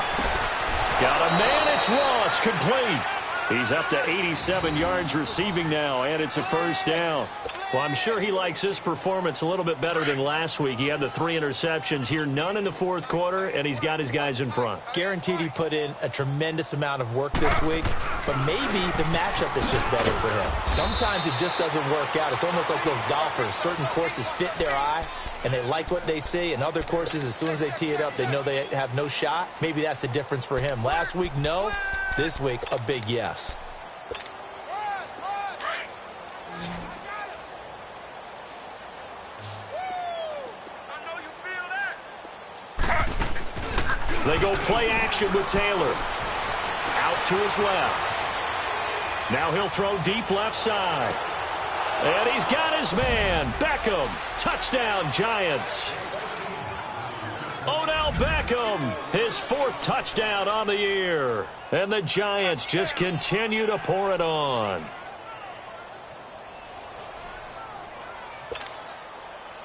Speaker 2: Got a man, it's Ross, complete. He's up to 87 yards receiving now, and it's a 1st down. Well, I'm sure he likes his performance a little bit better than last week. He had the 3 interceptions here, none in the 4th quarter, and he's got his guys in front.
Speaker 3: Guaranteed he put in a tremendous amount of work this week, but maybe the matchup is just better for him. Sometimes it just doesn't work out. It's almost like those golfers. Certain courses fit their eye, and they like what they see. And other courses, as soon as they tee it up, they know they have no shot. Maybe that's the difference for him. Last week, no. This week, a big yes.
Speaker 2: They go play action with Taylor. Out to his left. Now he'll throw deep left side. And he's got his man, Beckham. Touchdown, Giants. Odell Beckham, his 4th touchdown on the year. And the Giants just continue to pour it on.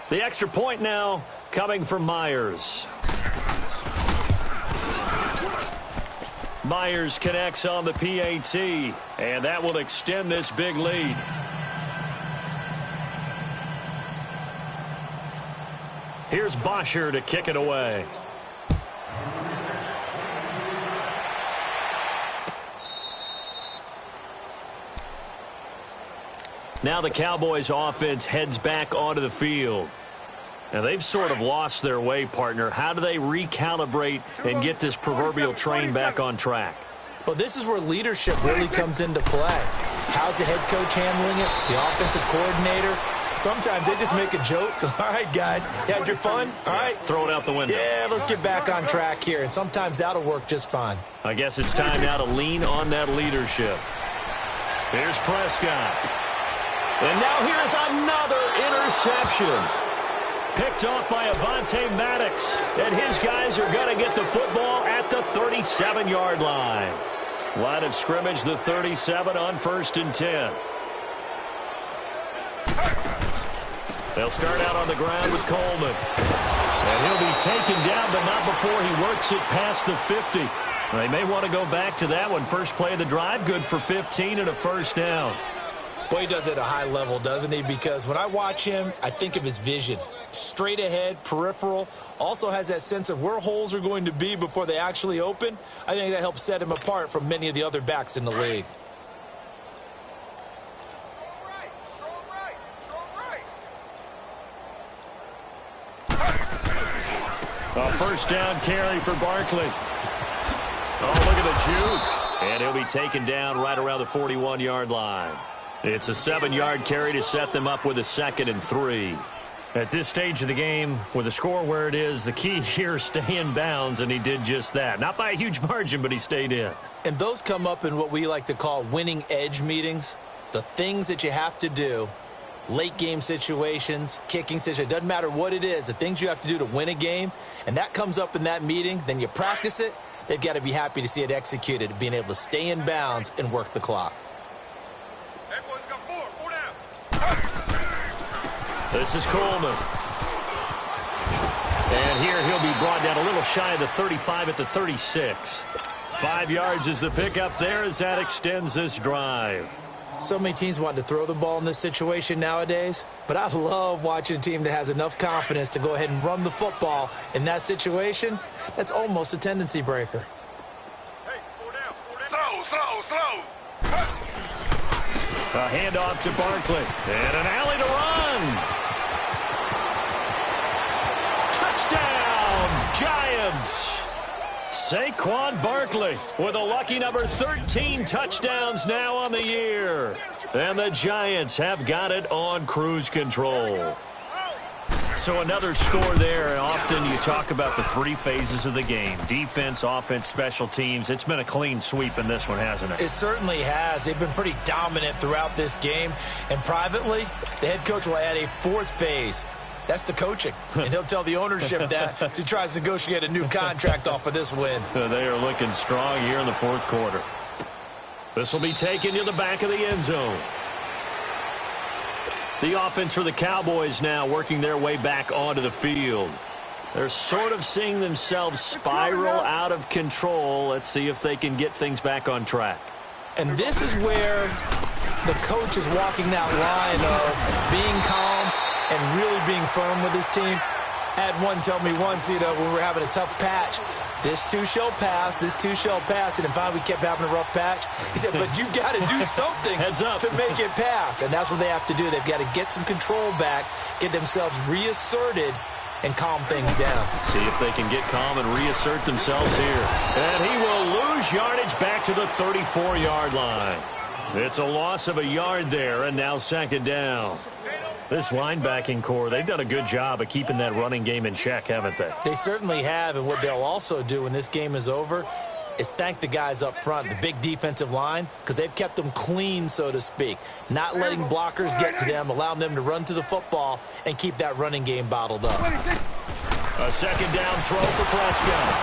Speaker 2: The extra point now coming from Myers. Myers connects on the PAT, and that will extend this big lead. Here's Bosher to kick it away. Now the Cowboys offense heads back onto the field. Now they've sort of lost their way, partner. How do they recalibrate and get this proverbial train back on track?
Speaker 3: Well, this is where leadership really comes into play. How's the head coach handling it? The offensive coordinator? Sometimes they just make a joke. All right, guys, you had your fun? All right.
Speaker 2: Throw it out the window.
Speaker 3: Yeah, let's get back on track here, and sometimes that'll work just fine.
Speaker 2: I guess it's time now to lean on that leadership. Here's Prescott. And now here's another interception. Picked off by Avonte Maddox. And his guys are going to get the football at the 37-yard line. Line of scrimmage, the 37 on 1st and 10. They'll start out on the ground with Coleman. And he'll be taken down, but not before he works it past the 50. They may want to go back to that one. First play of the drive, good for 15 and a first down.
Speaker 3: Boy, he does it at a high level, doesn't he? Because when I watch him, I think of his vision. Straight ahead, peripheral, also has that sense of where holes are going to be before they actually open. I think that helps set him apart from many of the other backs in the league.
Speaker 2: A first down carry for Barkley. Oh, look at the juke. And he'll be taken down right around the 41-yard line. It's a 7-yard carry to set them up with a 2nd and 3. At this stage of the game, with the score where it is, the key here is stay in bounds, and he did just that. Not by a huge margin, but he stayed in.
Speaker 3: And those come up in what we like to call winning edge meetings. The things that you have to do, late game situations, kicking situations, doesn't matter what it is, the things you have to do to win a game, and that comes up in that meeting, then you practice it, they've got to be happy to see it executed, being able to stay in bounds and work the clock.
Speaker 4: Everyone's got four down.
Speaker 2: This is Coleman. And here he'll be brought down a little shy of the 35 at the 36. 5 yards is the pickup there as that extends this drive.
Speaker 3: So many teams want to throw the ball in this situation nowadays, but I love watching a team that has enough confidence to go ahead and run the football in that situation. That's almost a tendency breaker.
Speaker 4: Hey, four down. Slow.
Speaker 2: A handoff to Barkley. And an alley to run. Touchdown, Giants. Saquon Barkley with a lucky number 13 touchdowns now on the year. And the Giants have got it on cruise control. So another score there. Often you talk about the 3 phases of the game. Defense, offense, special teams. It's been a clean sweep in this one, hasn't it?
Speaker 3: It certainly has. They've been pretty dominant throughout this game. And privately, the head coach will add a 4th phase. That's the coaching. And he'll tell the ownership that as he tries to negotiate a new contract off of this win.
Speaker 2: They are looking strong here in the 4th quarter. This will be taken to the back of the end zone. The offense for the Cowboys now working their way back onto the field. They're sort of seeing themselves spiral out of control. Let's see if they can get things back on track.
Speaker 3: And this is where the coach is walking that line of being calm and really being firm with his team. I had one tell me once, when we were having a tough patch, this too shall pass, this too shall pass. And finally we kept having a rough patch. He said, but you got to do something to make it pass. And that's what they have to do. They've got to get some control back, get themselves reasserted, and calm things down.
Speaker 2: See if they can get calm and reassert themselves here. And he will lose yardage back to the 34-yard line. It's a loss of a yard there, and now 2nd down. This linebacking core, they've done a good job of keeping that running game in check, haven't they?
Speaker 3: They certainly have, and what they'll also do when this game is over is thank the guys up front, the big defensive line, because they've kept them clean, so to speak, not letting blockers get to them, allowing them to run to the football and keep that running game bottled up.
Speaker 2: A 2nd down throw for Prescott.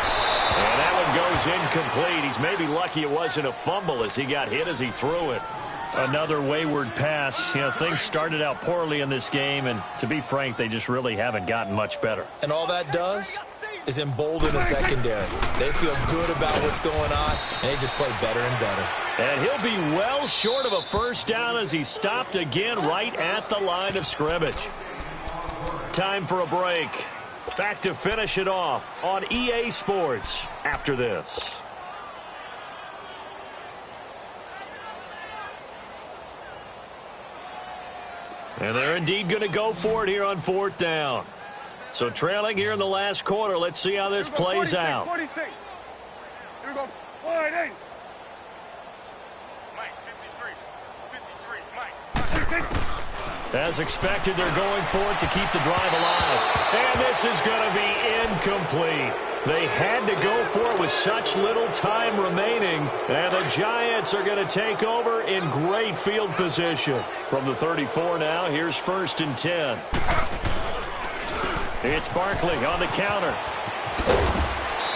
Speaker 2: And that one goes incomplete. He's maybe lucky it wasn't a fumble as he got hit as he threw it. Another wayward pass. Things started out poorly in this game, and to be frank, they just really haven't gotten much better.
Speaker 3: And all that does is embolden the secondary. They feel good about what's going on, and they just play better and better.
Speaker 2: And he'll be well short of a first down as he stopped again right at the line of scrimmage. Time for a break. Back to finish it off on EA Sports after this. And they're indeed going to go for it here on 4th down. So trailing here in the last quarter. Let's see how this plays out.
Speaker 4: 46. Here we go. 48. Mike, 53. 53. Mike.
Speaker 2: As expected, they're going for it to keep the drive alive. And this is going to be incomplete. They had to go for it with such little time remaining. And the Giants are going to take over in great field position. From the 34 now, here's 1st and 10. It's Barkley on the counter.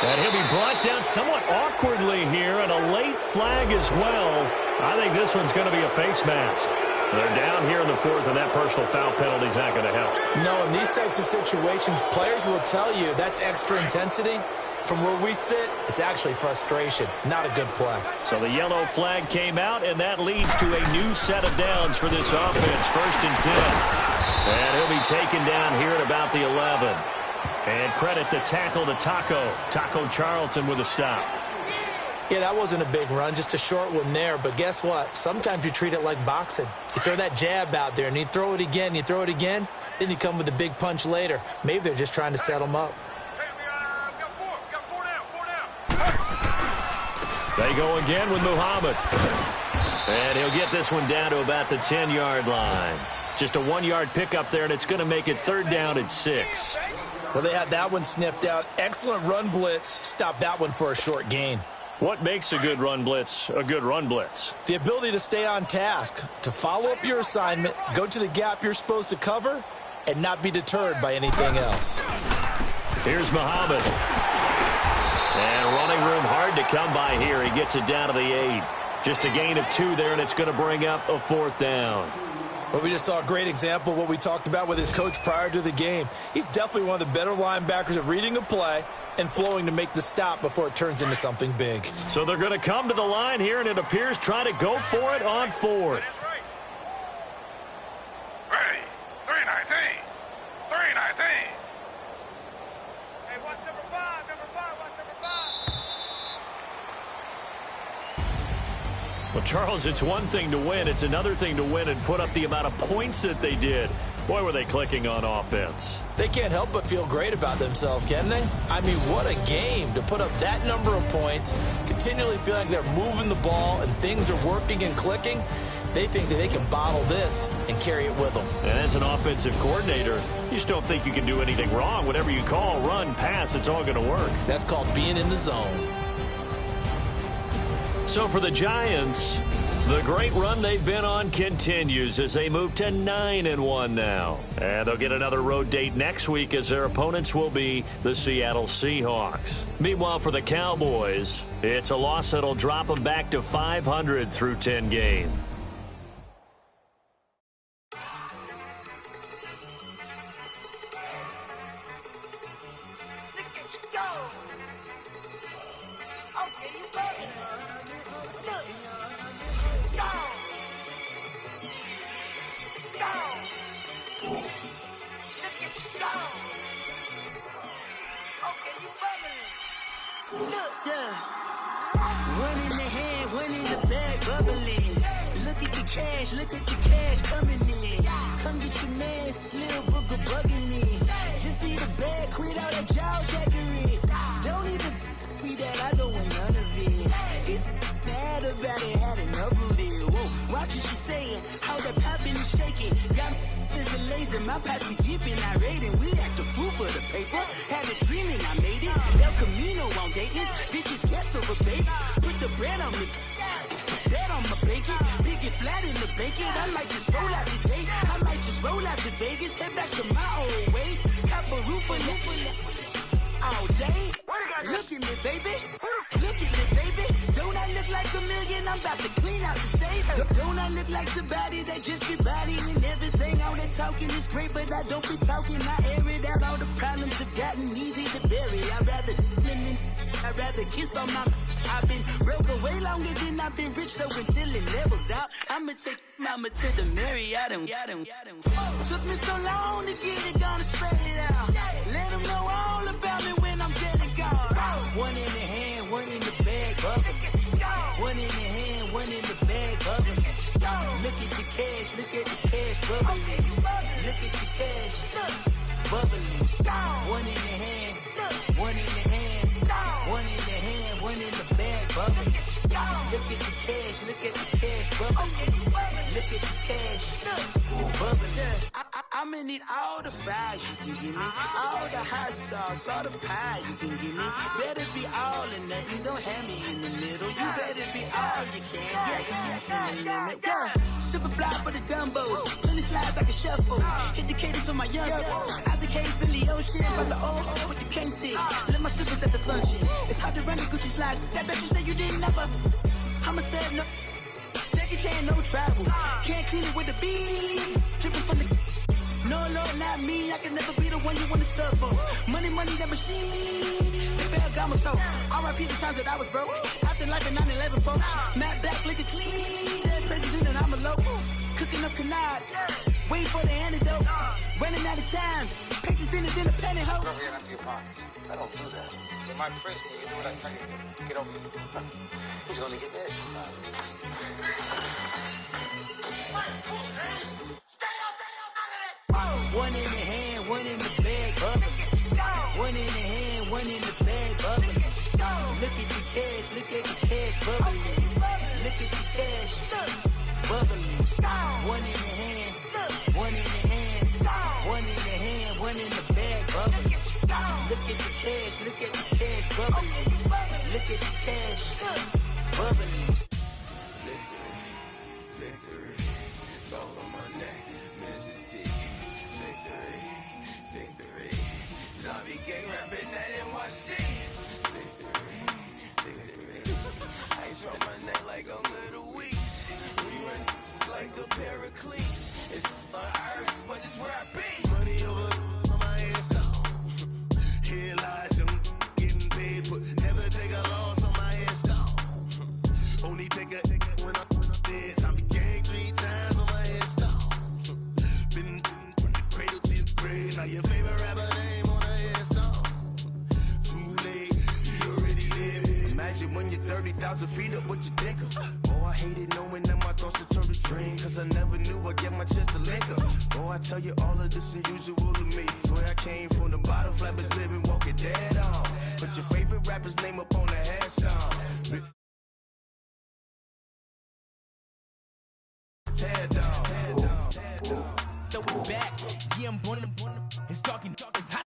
Speaker 2: And he'll be brought down somewhat awkwardly here, and a late flag as well. I think this one's going to be a face mask. They're down here in the 4th, and that personal foul penalty is not going to help.
Speaker 3: No, in these types of situations, players will tell you that's extra intensity. From where we sit, it's actually frustration. Not a good play.
Speaker 2: So the yellow flag came out, and that leads to a new set of downs for this offense. 1st and 10. And he'll be taken down here at about the 11. And credit the tackle to Taco Charlton with a stop.
Speaker 3: Yeah, that wasn't a big run, just a short one there. But guess what? Sometimes you treat it like boxing. You throw that jab out there, and you throw it again, then you come with a big punch later. Maybe they're just trying to set them up.
Speaker 4: Hey, we got 4 down.
Speaker 2: They go again with Muhammad. And he'll get this one down to about the 10-yard line. Just a 1-yard pickup there, and it's going to make it 3rd down at 6.
Speaker 3: Well, they had that one sniffed out. Excellent run blitz. Stop that one for a short gain.
Speaker 2: What makes a good run blitz a good run blitz?
Speaker 3: The ability to stay on task, to follow up your assignment, go to the gap you're supposed to cover, and not be deterred by anything else.
Speaker 2: Here's Muhammad. And running room hard to come by here. He gets it down to the 8. Just a gain of 2 there, and it's going to bring up a 4th down.
Speaker 3: Well, we just saw a great example of what we talked about with his coach prior to the game. He's definitely one of the better linebackers at reading a play and flowing to make the stop before it turns into something big.
Speaker 2: So they're going to come to the line here, and it appears trying to go for it on 4th.
Speaker 4: Ready. 319. 319. Hey, watch number 5. Watch number 5.
Speaker 2: Well, Charles, it's one thing to win. It's another thing to win and put up the amount of points that they did. Boy, were they clicking on offense.
Speaker 3: They can't help but feel great about themselves, can they? I mean, what a game to put up that number of points, continually feel like they're moving the ball and things are working and clicking. They think that they can bottle this and carry it with them.
Speaker 2: And as an offensive coordinator, you just don't think you can do anything wrong. Whatever you call, run, pass, it's all going to work.
Speaker 3: That's called being in the zone.
Speaker 2: So for the Giants, the great run they've been on continues as they move to 9-1 now. And they'll get another road date next week as their opponents will be the Seattle Seahawks. Meanwhile, for the Cowboys, it's a loss that'll drop them back to 500 through 10 games.
Speaker 1: Look at the cash coming in. Come get your man, Slim Booker bugging me. Just see the bag, quit out that jaw jackery. Don't even be that, I don't want none of it. He's bad about it, had enough of it. Whoa, watch what you saying, how that poppin' and shaking. Got is a laser, my posse deep and I raiding. We act a fool for the paper, had a dream and I made it. El Camino on Dayton's, bitches guess over baby. Put the bread on me. Bet on my bacon, big and flat in the bacon. I might just roll out today. I might just roll out to Vegas, head back to my old ways. Cop a roof for all day. Look at me, baby. Look at me, baby. Don't I look like a million? I'm about to clean out the safe. Don't I look like somebody that just be bodying everything? All that talking is great, but I don't be talking. I air it out. All the problems have gotten easy to bury. I'd rather kiss on my. I've been broke way longer than I've been rich, so until it levels out, I'ma take mama to the Marriott and took me so long to get it, gonna spread it out. Let them know all about me when I'm dead and gone. One in the hand, one in the bag, bubbling. One in the hand, one in the bag, bubbling. Look at the cash, bubbling. Look at the cash, bubbling. One in the hand, one in the hand, one in the hand, one in the bag, bubbling. Look at the cash, bubbling. Look at the cash. Bubble. I'ma need all the fries you can give me. All the hot sauce, all the pie you can give me. Better be all or nothing. Don't have me in the middle. You better be all you can. Yeah. Super fly for the Dumbos. Plenty slides like a shuffle. Hit the cadence on my young. Isaac Hayes, Billy Ocean. But the old with the cane stick. Let my slippers at the function. It's hard to run the Gucci slides. That you say you didn't never. I'm a step no. Jackie Chan, no travel. Can't clean it with the beat. Dripping from the. No, Lord, not me. I can never be the one you wanna stuff for. Money, that machine. They fell got my stove. R.I.P. the times that I was broke. After life in 9/11, folks. Matte black, liquor clean. Dead places in and I'm a local. Cooking up canard. Waiting for the antidote. Running out of time. Patience thinner than a penny hoe.
Speaker 4: Don't get empty your pockets. I don't do that. In my prison, you do what I tell you to. Get over here. He's gonna get this.
Speaker 1: One in the hand, one in the bag, bubbling. One in the hand, one in the bag, bubbling. Look at the cash, bubbling. Look at the cash, bubbling. One in the hand, one in the hand, one in the hand, one in the bag, bubbling. Look at the cash, bubbling. Look at the cash, bubbling.
Speaker 5: Victory, gold on my neck, Mr. T. Victory, zombie gang rapping that NYC. Victory, ice on my neck like a little weak. We run like a paraclete. It's on earth, but it's where I be.
Speaker 6: Money over on my headstone. Here lies them getting paid for. Never take a loss on my headstone. Only take a when I'm dead. Zombie gang 3 times on my headstone. Been from the cradle to the grave. Now your favorite rapper name on a headstone. Too late, he already dead.
Speaker 5: Imagine when you're 30,000 feet up, what you think of? Oh, I hated knowing that my thoughts would turn to dream. Cause I never knew I'd get my chance to link up. Oh, I tell you all of this unusual to me. Swear I came from the bottom, flappers living, walking dead on. Put your favorite rapper's name up on the headstone. Tear down.
Speaker 7: Throw it back, yeah, I'm born. It's talking, it's hot.